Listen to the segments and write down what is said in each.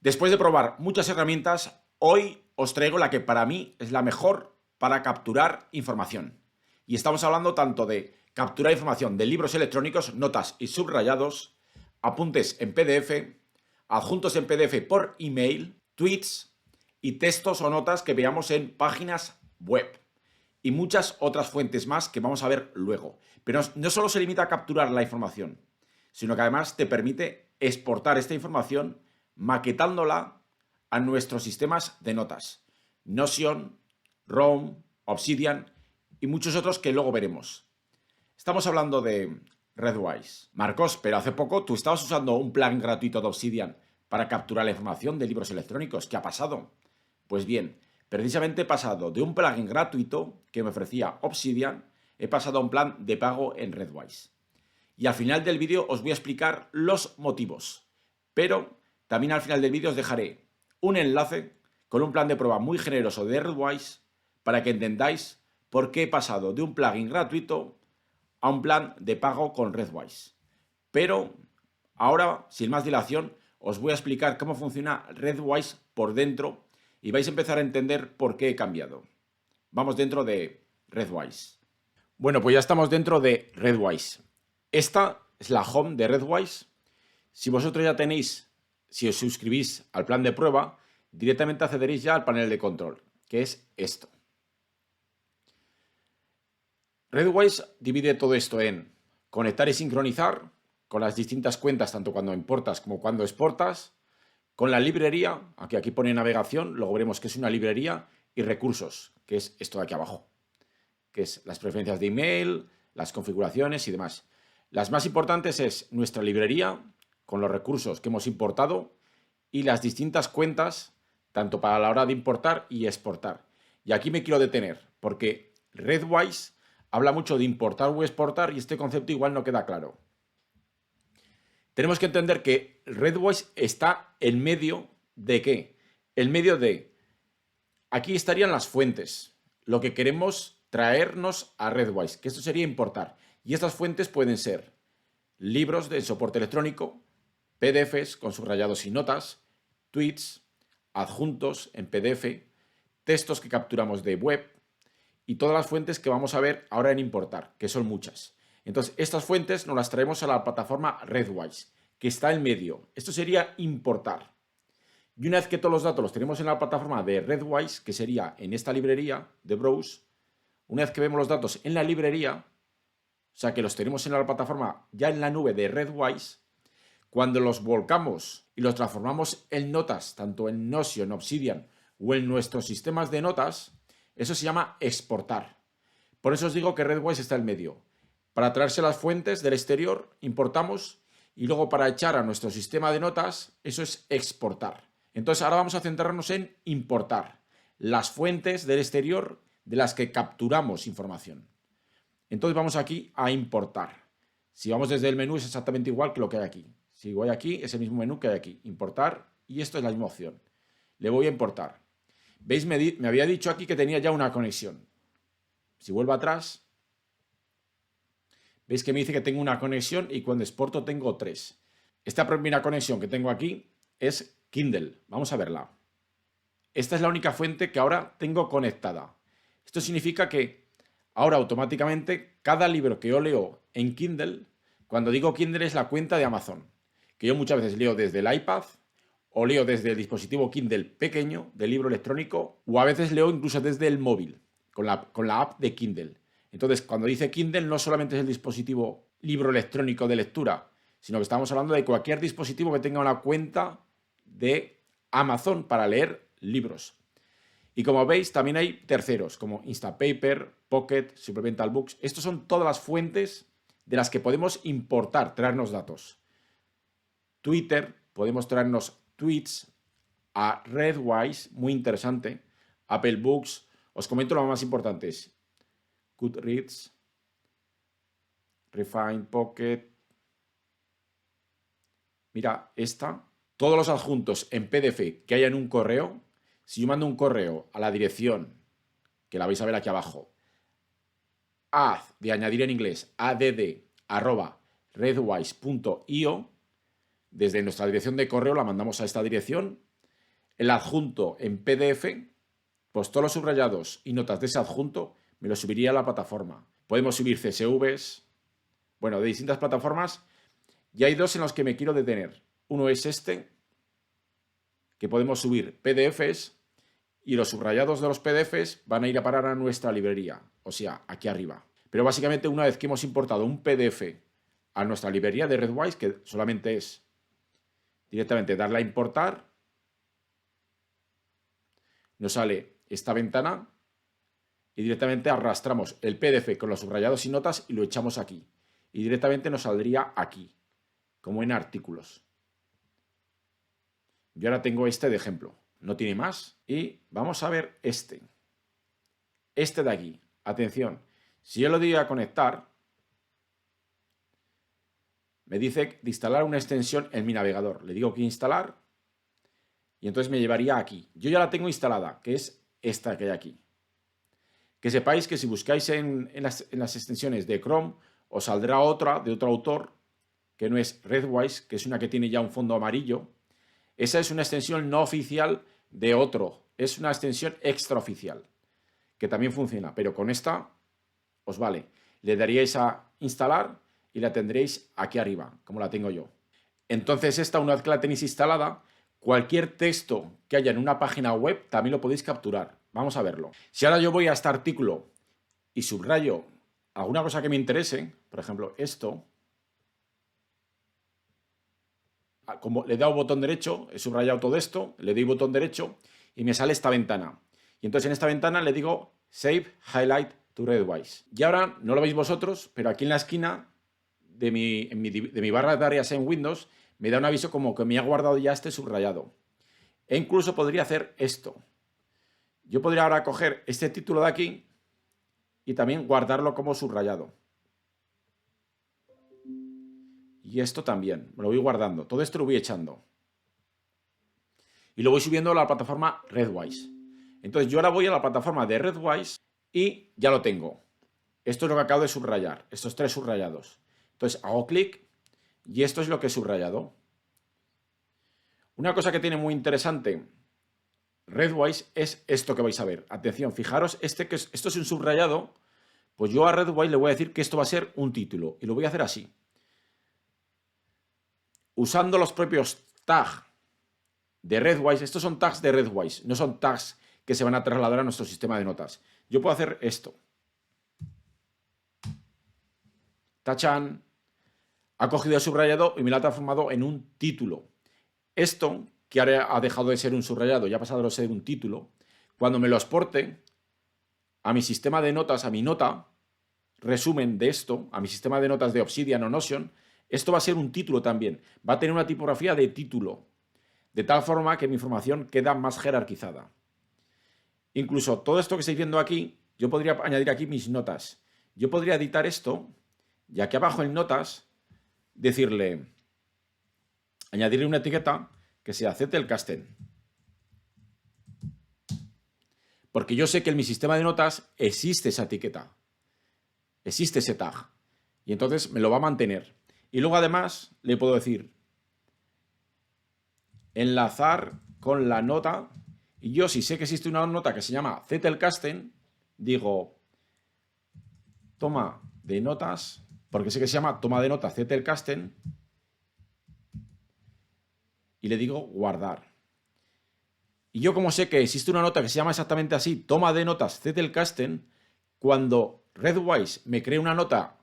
Después de probar muchas herramientas, hoy os traigo la que para mí es la mejor para capturar información. Y estamos hablando tanto de capturar información de libros electrónicos, notas y subrayados, apuntes en PDF, adjuntos en PDF por email, tweets y textos o notas que veamos en páginas web. Y muchas otras fuentes más que vamos a ver luego. Pero no solo se limita a capturar la información, sino que además te permite exportar esta información maquetándola a nuestros sistemas de notas. Notion, Roam, Obsidian y muchos otros que luego veremos. Estamos hablando de Redwise. Marcos, pero hace poco tú estabas usando un plugin gratuito de Obsidian para capturar la información de libros electrónicos. ¿Qué ha pasado? Pues bien, precisamente he pasado de un plugin gratuito que me ofrecía Obsidian, he pasado a un plan de pago en Redwise. Y al final del vídeo os voy a explicar los motivos. Pero también al final del vídeo os dejaré un enlace con un plan de prueba muy generoso de Redwise para que entendáis por qué he pasado de un plugin gratuito a un plan de pago con Redwise. Pero ahora, sin más dilación, os voy a explicar cómo funciona Redwise por dentro y vais a empezar a entender por qué he cambiado. Vamos dentro de Redwise. Bueno, pues ya estamos dentro de Redwise. Esta es la home de Redwise. Si vosotros ya tenéis, si os suscribís al plan de prueba, directamente accederéis ya al panel de control, que es esto. Redwise divide todo esto en conectar y sincronizar con las distintas cuentas, tanto cuando importas como cuando exportas, con la librería, aquí pone navegación, luego veremos que es una librería, y recursos, que es esto de aquí abajo, que es las preferencias de email, las configuraciones y demás. Las más importantes es nuestra librería, con los recursos que hemos importado, y las distintas cuentas, tanto para la hora de importar y exportar. Y aquí me quiero detener, porque Redwise habla mucho de importar o exportar y este concepto igual no queda claro. Tenemos que entender que Redwise está en medio de ¿qué? En medio de, aquí estarían las fuentes, lo que queremos traernos a Redwise, que esto sería importar. Y estas fuentes pueden ser libros de soporte electrónico, PDFs con subrayados y notas, tweets, adjuntos en PDF, textos que capturamos de web y todas las fuentes que vamos a ver ahora en importar, que son muchas. Entonces, estas fuentes nos las traemos a la plataforma Redwise, que está en medio. Esto sería importar. Y una vez que todos los datos los tenemos en la plataforma de Redwise, que sería en esta librería de Browse, una vez que vemos los datos en la librería, o sea que los tenemos en la plataforma ya en la nube de Redwise, cuando los volcamos y los transformamos en notas, tanto en Notion, Obsidian o en nuestros sistemas de notas, eso se llama exportar. Por eso os digo que Redwise está en medio. Para traerse las fuentes del exterior, importamos, y luego para echar a nuestro sistema de notas, eso es exportar. Entonces ahora vamos a centrarnos en importar las fuentes del exterior de las que capturamos información. Entonces vamos aquí a importar. Si vamos desde el menú es exactamente igual que lo que hay aquí. Si voy aquí es el mismo menú que hay aquí. Importar, y esto es la misma opción. Le voy a importar. ¿Veis? Me había dicho aquí que tenía ya una conexión. Si vuelvo atrás, veis que me dice que tengo una conexión y cuando exporto tengo 3. Esta primera conexión que tengo aquí es Kindle. Vamos a verla. Esta es la única fuente que ahora tengo conectada. Esto significa que ahora automáticamente cada libro que yo leo en Kindle, cuando digo Kindle es la cuenta de Amazon, que yo muchas veces leo desde el iPad o leo desde el dispositivo Kindle pequeño de libro electrónico o a veces leo incluso desde el móvil con la app de Kindle. Entonces, cuando dice Kindle no solamente es el dispositivo libro electrónico de lectura, sino que estamos hablando de cualquier dispositivo que tenga una cuenta de Amazon para leer libros. Y como veis, también hay terceros, como Instapaper, Pocket, Supplemental Books. Estas son todas las fuentes de las que podemos importar, traernos datos. Twitter, podemos traernos tweets a Redwise, muy interesante. Apple Books, os comento lo más importantes. Goodreads, Refine, Pocket. Mira, todos los adjuntos en PDF que haya en un correo, si yo mando un correo a la dirección, que la vais a ver aquí abajo, de añadir en inglés, add@redwise.io, desde nuestra dirección de correo la mandamos a esta dirección el adjunto en PDF, pues todos los subrayados y notas de ese adjunto me los subiría a la plataforma. Podemos subir CSVs, bueno, de distintas plataformas, y hay dos en los que me quiero detener. Uno es este, que podemos subir PDFs, y los subrayados de los PDFs van a ir a parar a nuestra librería, o sea, aquí arriba. Pero básicamente una vez que hemos importado un PDF a nuestra librería de Redwise, que solamente es directamente darle a importar, nos sale esta ventana y directamente arrastramos el PDF con los subrayados y notas y lo echamos aquí. Y directamente nos saldría aquí, como en artículos. Yo ahora tengo este de ejemplo, no tiene más. Y vamos a ver este. Este de aquí. Atención, si yo lo doy a conectar, me dice de instalar una extensión en mi navegador. Le digo que instalar y entonces me llevaría aquí. Yo ya la tengo instalada, que es esta que hay aquí. Que sepáis que si buscáis en las extensiones de Chrome, os saldrá otra de otro autor, que no es Redwise, que es una que tiene ya un fondo amarillo. Esa es una extensión no oficial de otro. Es una extensión extraoficial, que también funciona, pero con esta os vale. Le daríais a instalar y la tendréis aquí arriba, como la tengo yo. Entonces esta, una vez que la tenéis instalada, cualquier texto que haya en una página web también lo podéis capturar. Vamos a verlo. Si ahora yo voy a este artículo y subrayo alguna cosa que me interese, por ejemplo esto, como le he dado botón derecho, he subrayado todo esto, le doy botón derecho y me sale esta ventana. Y entonces en esta ventana le digo Save Highlight to Redwise. Y ahora, no lo veis vosotros, pero aquí en la esquina de mi barra de tareas en Windows me da un aviso como que me ha guardado ya este subrayado. E incluso podría hacer esto. Yo podría ahora coger este título de aquí y también guardarlo como subrayado. Y esto también, me lo voy guardando. Todo esto lo voy echando. Y lo voy subiendo a la plataforma Redwise. Entonces yo ahora voy a la plataforma de Redwise y ya lo tengo. Esto es lo que acabo de subrayar, estos tres subrayados. Entonces hago clic y esto es lo que he subrayado. Una cosa que tiene muy interesante Redwise es esto que vais a ver. Atención, fijaros, esto es un subrayado, pues yo a Redwise le voy a decir que esto va a ser un título y lo voy a hacer así. Usando los propios tags de Redwise, estos son tags de Redwise, no son tags que se van a trasladar a nuestro sistema de notas. Yo puedo hacer esto. Tachan, ha cogido el subrayado y me lo ha transformado en un título. Esto, que ahora ha dejado de ser un subrayado y ha pasado a ser un título, cuando me lo exporte a mi sistema de notas, a mi nota, resumen de esto, a mi sistema de notas de Obsidian o Notion, esto va a ser un título también. Va a tener una tipografía de título, de tal forma que mi información queda más jerarquizada. Incluso todo esto que estáis viendo aquí, yo podría añadir aquí mis notas. Yo podría editar esto y aquí abajo en notas decirle, añadirle una etiqueta que sea Zettelkasten. Porque yo sé que en mi sistema de notas existe esa etiqueta, existe ese tag. Y entonces me lo va a mantener. Y luego además le puedo decir enlazar con la nota. Y yo, si sé que existe una nota que se llama Zettelkasten, digo toma de notas, porque sé que se llama toma de notas Zettelkasten, y le digo guardar. Y yo, como sé que existe una nota que se llama exactamente así, toma de notas Zettelkasten, cuando Redwise me cree una nota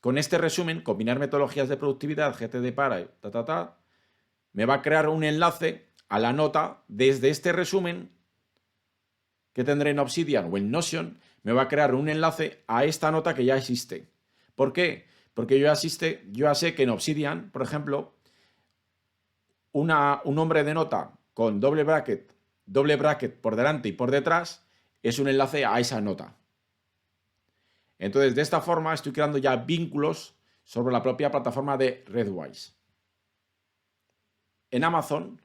con este resumen, combinar metodologías de productividad, GTD para, me va a crear un enlace a la nota desde este resumen que tendré en Obsidian o en Notion, me va a crear un enlace a esta nota que ya existe. ¿Por qué? Porque yo ya sé que en Obsidian, por ejemplo, un nombre de nota con doble bracket por delante y por detrás es un enlace a esa nota. Entonces, de esta forma estoy creando ya vínculos sobre la propia plataforma de Redwise. En Amazon,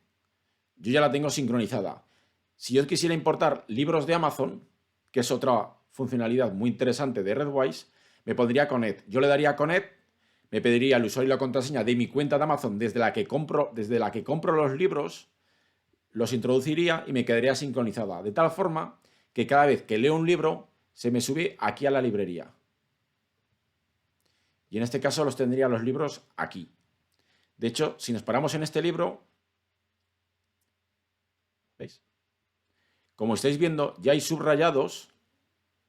yo ya la tengo sincronizada. Si yo quisiera importar libros de Amazon, que es otra funcionalidad muy interesante de Redwise, me pondría Connect. Yo le daría Connect, me pediría el usuario y la contraseña de mi cuenta de Amazon desde la que compro los libros, los introduciría y me quedaría sincronizada, de tal forma que cada vez que leo un libro se me sube aquí a la librería. Y en este caso los tendría los libros aquí. De hecho, si nos paramos en este libro, ¿veis? Como estáis viendo, ya hay subrayados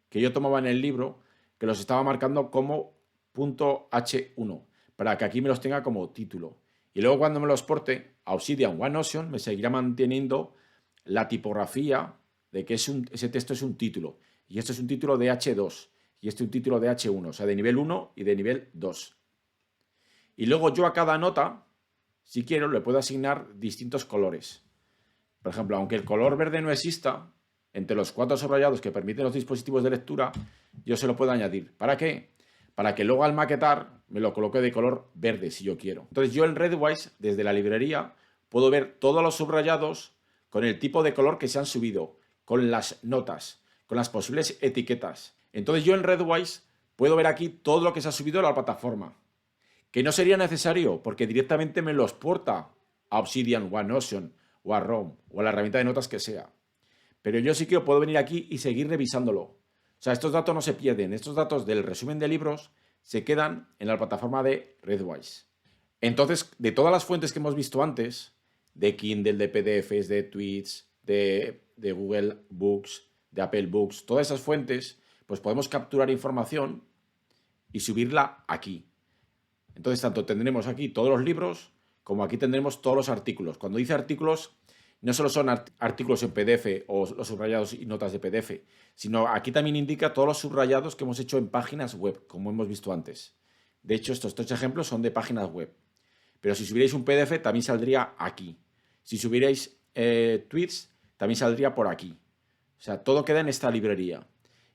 que yo tomaba en el libro que los estaba marcando como .h1 para que aquí me los tenga como título. Y luego cuando me los porte a Obsidian o a Notion me seguirá manteniendo la tipografía de que ese texto es un título. Y esto es un título de H2 y este es un título de H1, o sea, de nivel 1 y de nivel 2. Y luego yo a cada nota, si quiero, le puedo asignar distintos colores. Por ejemplo, aunque el color verde no exista, entre los 4 subrayados que permiten los dispositivos de lectura, yo se lo puedo añadir. ¿Para qué? Para que luego al maquetar me lo coloque de color verde si yo quiero. Entonces yo en Readwise, desde la librería, puedo ver todos los subrayados con el tipo de color que se han subido, con las notas, con las posibles etiquetas. Entonces yo en Readwise puedo ver aquí todo lo que se ha subido a la plataforma. Que no sería necesario porque directamente me los porta a Obsidian o a Notion o a Roam o a la herramienta de notas que sea. Pero yo sí que puedo venir aquí y seguir revisándolo. O sea, estos datos no se pierden. Estos datos del resumen de libros se quedan en la plataforma de Readwise. Entonces, de todas las fuentes que hemos visto antes, de Kindle, de PDFs, de tweets, de Google Books, de Apple Books, todas esas fuentes, pues podemos capturar información y subirla aquí. Entonces, tanto tendremos aquí todos los libros como aquí tendremos todos los artículos. Cuando dice artículos, no solo son artículos en PDF o los subrayados y notas de PDF, sino aquí también indica todos los subrayados que hemos hecho en páginas web, como hemos visto antes. De hecho, estos 3 ejemplos son de páginas web. Pero si subierais un PDF, también saldría aquí. Si subierais tweets, también saldría por aquí. O sea, todo queda en esta librería.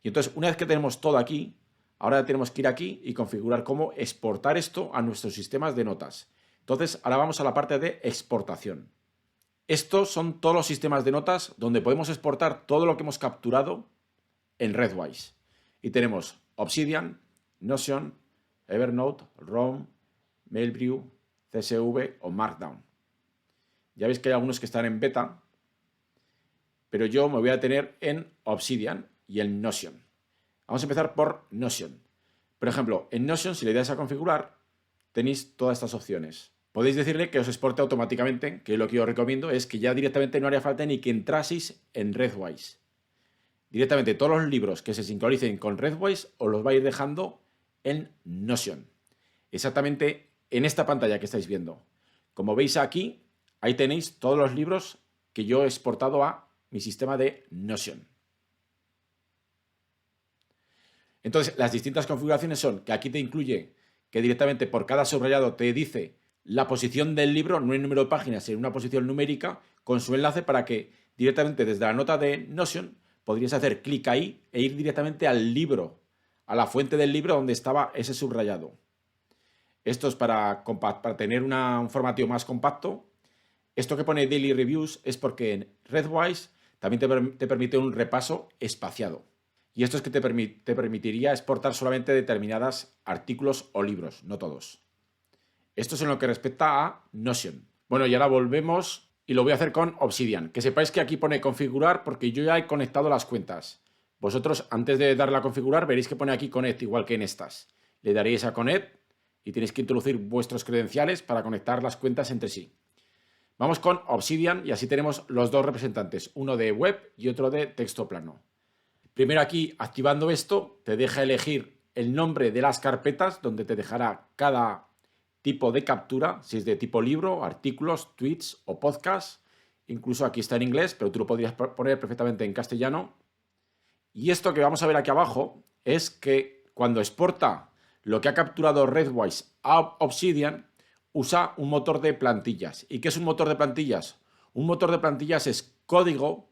Y entonces, una vez que tenemos todo aquí, ahora tenemos que ir aquí y configurar cómo exportar esto a nuestros sistemas de notas. Entonces, ahora vamos a la parte de exportación. Estos son todos los sistemas de notas donde podemos exportar todo lo que hemos capturado en Readwise. Y tenemos Obsidian, Notion, Evernote, Roam, Mailview, CSV o Markdown. Ya veis que hay algunos que están en beta, pero yo me voy a tener en Obsidian y en Notion. Vamos a empezar por Notion. Por ejemplo, en Notion, si le dais a configurar, tenéis todas estas opciones. Podéis decirle que os exporte automáticamente, que lo que yo recomiendo es que ya directamente no haría falta ni que entraseis en Readwise. Directamente todos los libros que se sincronicen con Readwise os los va a ir dejando en Notion. Exactamente en esta pantalla que estáis viendo. Como veis aquí, ahí tenéis todos los libros que yo he exportado a mi sistema de Notion. Entonces, las distintas configuraciones son que aquí te incluye que directamente por cada subrayado te dice la posición del libro, no en número de páginas, sino una posición numérica, con su enlace para que directamente desde la nota de Notion podrías hacer clic ahí e ir directamente al libro, a la fuente del libro donde estaba ese subrayado. Esto es para tener un formato más compacto. Esto que pone Daily Reviews es porque en Readwise también te permite un repaso espaciado. Y esto es que te permitiría exportar solamente determinados artículos o libros, no todos. Esto es en lo que respecta a Notion. Bueno, y ahora volvemos y lo voy a hacer con Obsidian. Que sepáis que aquí pone configurar porque yo ya he conectado las cuentas. Vosotros, antes de darle a configurar, veréis que pone aquí Connect, igual que en estas. Le daréis a Connect y tenéis que introducir vuestros credenciales para conectar las cuentas entre sí. Vamos con Obsidian y así tenemos los dos representantes, uno de web y otro de texto plano. Primero aquí, activando esto, te deja elegir el nombre de las carpetas donde te dejará cada tipo de captura, si es de tipo libro, artículos, tweets o podcast. Incluso aquí está en inglés, pero tú lo podrías poner perfectamente en castellano. Y esto que vamos a ver aquí abajo es que cuando exporta lo que ha capturado Readwise a Obsidian, usa un motor de plantillas. ¿Y qué es un motor de plantillas? Un motor de plantillas es código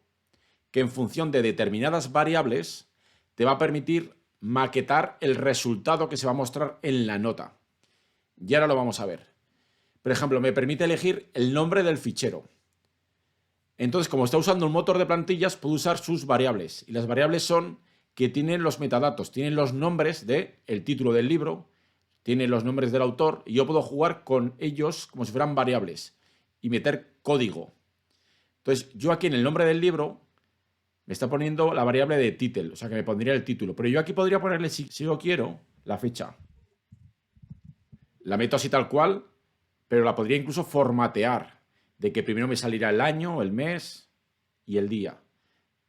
que en función de determinadas variables te va a permitir maquetar el resultado que se va a mostrar en la nota. Y ahora lo vamos a ver. Por ejemplo, me permite elegir el nombre del fichero. Entonces, como está usando un motor de plantillas, puedo usar sus variables. Y las variables son que tienen los metadatos, tienen los nombres del título del libro, tienen los nombres del autor, y yo puedo jugar con ellos como si fueran variables y meter código. Entonces, yo aquí en el nombre del libro me está poniendo la variable de title, o sea que me pondría el título. Pero yo aquí podría ponerle, si yo quiero, la fecha. La meto así tal cual, pero la podría incluso formatear, de que primero me saliera el año, el mes y el día.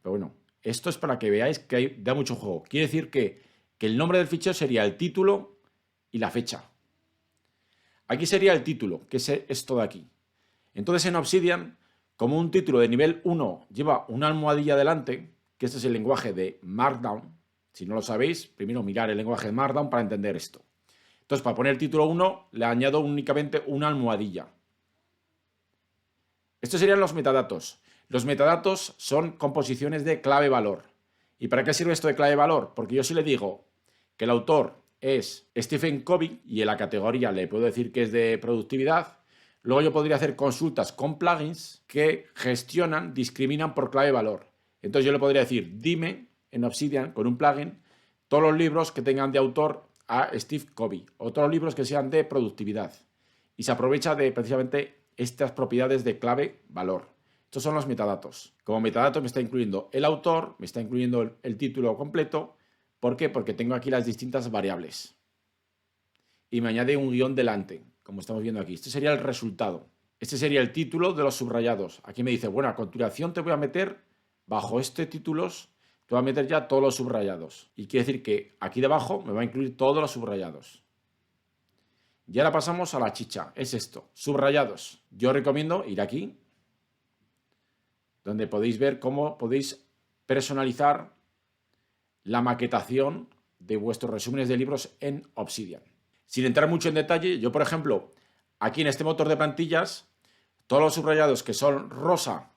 Pero bueno, esto es para que veáis que da mucho juego. Quiere decir que el nombre del fichero sería el título y la fecha. Aquí sería el título, que es esto de aquí. Entonces en Obsidian, como un título de nivel 1 lleva una almohadilla delante, que este es el lenguaje de Markdown, si no lo sabéis, primero mirar el lenguaje de Markdown para entender esto. Entonces, para poner el título 1, le añado únicamente una almohadilla. Estos serían los metadatos. Los metadatos son composiciones de clave-valor. ¿Y para qué sirve esto de clave-valor? Porque yo si le digo que el autor es Stephen Covey y en la categoría le puedo decir que es de productividad, luego yo podría hacer consultas con plugins que gestionan, discriminan por clave-valor. Entonces yo le podría decir, dime en Obsidian con un plugin todos los libros que tengan de autor a Steve Covey o todos los libros que sean de productividad. Y se aprovecha de precisamente estas propiedades de clave-valor. Estos son los metadatos. Como metadatos me está incluyendo el autor, me está incluyendo el título completo. ¿Por qué? Porque tengo aquí las distintas variables. Y me añade un guión delante, como estamos viendo aquí. Este sería el resultado. Este sería el título de los subrayados. Aquí me dice, bueno, a continuación te voy a meter, bajo este títulos, te voy a meter ya todos los subrayados. Y quiere decir que aquí debajo me va a incluir todos los subrayados. Y ahora pasamos a la chicha. Es esto, subrayados. Yo recomiendo ir aquí, donde podéis ver cómo podéis personalizar la maquetación de vuestros resúmenes de libros en Obsidian. Sin entrar mucho en detalle, yo por ejemplo, aquí en este motor de plantillas, todos los subrayados que son rosa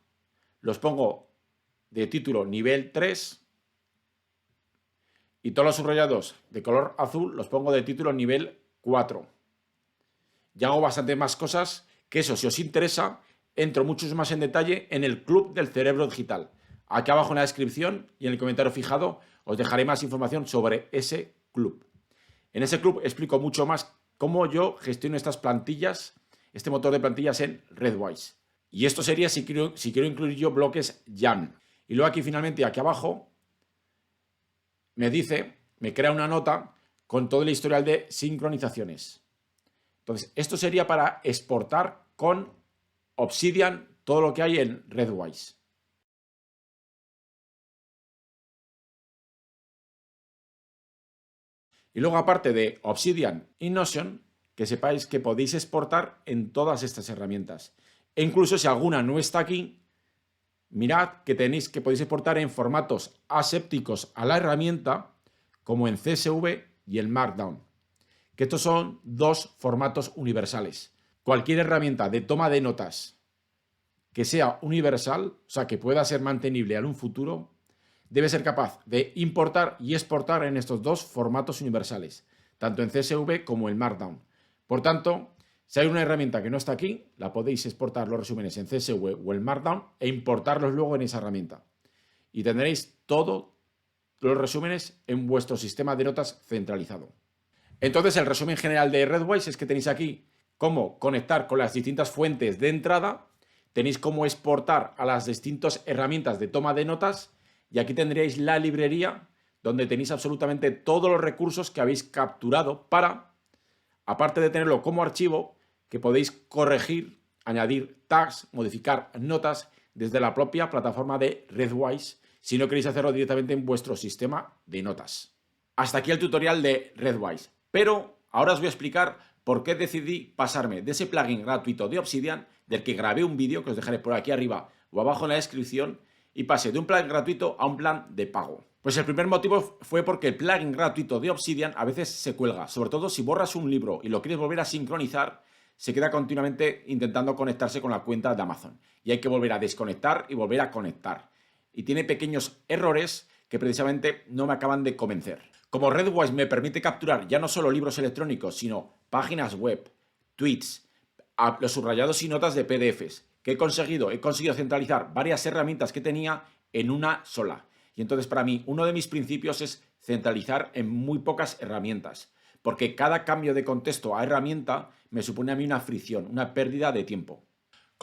los pongo de título nivel 3 y todos los subrayados de color azul los pongo de título nivel 4. Y hago bastante más cosas que eso, si os interesa, entro mucho más en detalle en el Club del Cerebro Digital. Aquí abajo en la descripción y en el comentario fijado os dejaré más información sobre ese club. En ese club explico mucho más cómo yo gestiono estas plantillas, este motor de plantillas en Redwise. Y esto sería si quiero incluir yo bloques YAML. Y luego aquí finalmente, aquí abajo, me crea una nota con todo el historial de sincronizaciones. Entonces, esto sería para exportar con Obsidian todo lo que hay en Redwise. Y luego, aparte de Obsidian y Notion, que sepáis que podéis exportar en todas estas herramientas. E incluso si alguna no está aquí, mirad que podéis exportar en formatos asépticos a la herramienta, como en CSV y en Markdown. Que estos son dos formatos universales. Cualquier herramienta de toma de notas que sea universal, o sea, que pueda ser mantenible en un futuro, debe ser capaz de importar y exportar en estos dos formatos universales, tanto en CSV como en Markdown. Por tanto, si hay una herramienta que no está aquí, la podéis exportar los resúmenes en CSV o en Markdown e importarlos luego en esa herramienta. Y tendréis todos los resúmenes en vuestro sistema de notas centralizado. Entonces, el resumen general de Redwise es que tenéis aquí cómo conectar con las distintas fuentes de entrada, tenéis cómo exportar a las distintas herramientas de toma de notas y aquí tendréis la librería donde tenéis absolutamente todos los recursos que habéis capturado para, aparte de tenerlo como archivo, que podéis corregir, añadir tags, modificar notas desde la propia plataforma de Redwise si no queréis hacerlo directamente en vuestro sistema de notas. Hasta aquí el tutorial de Redwise, pero ahora os voy a explicar por qué decidí pasarme de ese plugin gratuito de Obsidian, del que grabé un vídeo que os dejaré por aquí arriba o abajo en la descripción, y pasé de un plan gratuito a un plan de pago. Pues el primer motivo fue porque el plugin gratuito de Obsidian a veces se cuelga, sobre todo si borras un libro y lo quieres volver a sincronizar, se queda continuamente intentando conectarse con la cuenta de Amazon y hay que volver a desconectar y volver a conectar. Y tiene pequeños errores que precisamente no me acaban de convencer. Como Redwise me permite capturar ya no solo libros electrónicos, sino páginas web, tweets, los subrayados y notas de PDFs, que he conseguido centralizar varias herramientas que tenía en una sola. Y entonces para mí uno de mis principios es centralizar en muy pocas herramientas, porque cada cambio de contexto a herramienta me supone a mí una fricción, una pérdida de tiempo.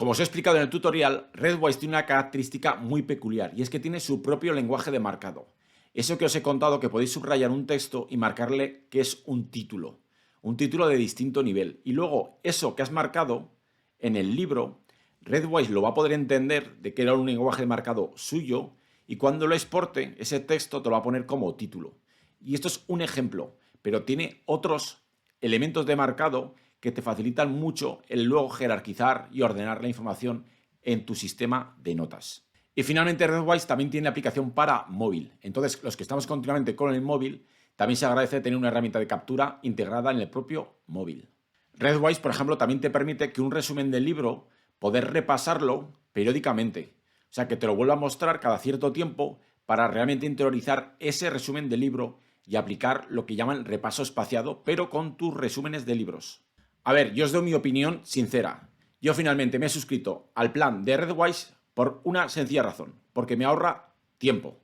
Como os he explicado en el tutorial, Readwise tiene una característica muy peculiar y es que tiene su propio lenguaje de marcado. Eso que os he contado que podéis subrayar un texto y marcarle que es un título de distinto nivel. Y luego eso que has marcado en el libro, Readwise lo va a poder entender de que era un lenguaje de marcado suyo y cuando lo exporte, ese texto te lo va a poner como título. Y esto es un ejemplo, pero tiene otros elementos de marcado que te facilitan mucho el luego jerarquizar y ordenar la información en tu sistema de notas. Y finalmente Readwise también tiene aplicación para móvil. Entonces, los que estamos continuamente con el móvil, también se agradece tener una herramienta de captura integrada en el propio móvil. Readwise, por ejemplo, también te permite que un resumen del libro, poder repasarlo periódicamente. O sea, que te lo vuelva a mostrar cada cierto tiempo para realmente interiorizar ese resumen del libro y aplicar lo que llaman repaso espaciado, pero con tus resúmenes de libros. A ver, yo os doy mi opinión sincera. Yo finalmente me he suscrito al plan de Readwise por una sencilla razón, porque me ahorra tiempo.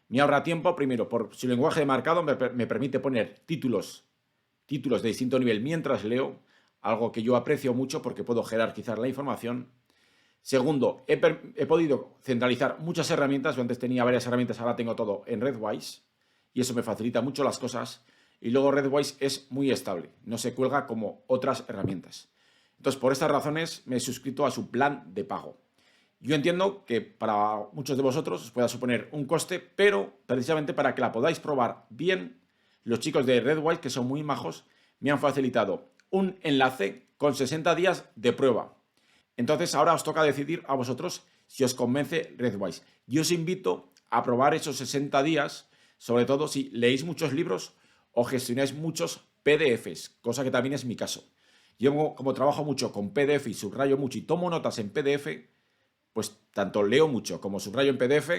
Me ahorra tiempo, primero, por su lenguaje de marcado me permite poner títulos de distinto nivel mientras leo, algo que yo aprecio mucho porque puedo jerarquizar la información. Segundo, he podido centralizar muchas herramientas. Yo antes tenía varias herramientas, ahora tengo todo en Readwise y eso me facilita mucho las cosas. Y luego Readwise es muy estable, no se cuelga como otras herramientas. Entonces, por estas razones me he suscrito a su plan de pago. Yo entiendo que para muchos de vosotros os pueda suponer un coste, pero precisamente para que la podáis probar bien, los chicos de Readwise, que son muy majos, me han facilitado un enlace con 60 días de prueba. Entonces ahora os toca decidir a vosotros si os convence Readwise. Yo os invito a probar esos 60 días, sobre todo si leéis muchos libros o gestionáis muchos PDFs, cosa que también es mi caso. Yo como trabajo mucho con PDF y subrayo mucho y tomo notas en PDF, pues tanto leo mucho como subrayo en PDF,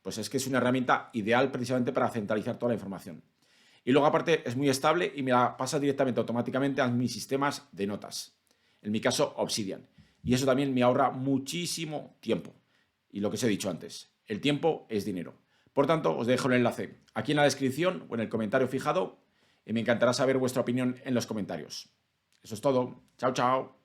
pues es que es una herramienta ideal precisamente para centralizar toda la información. Y luego aparte es muy estable y me la pasa directamente automáticamente a mis sistemas de notas. En mi caso Obsidian. Y eso también me ahorra muchísimo tiempo. Y lo que os he dicho antes, el tiempo es dinero. Por tanto, os dejo el enlace aquí en la descripción o en el comentario fijado y me encantará saber vuestra opinión en los comentarios. Eso es todo. Chao, chao.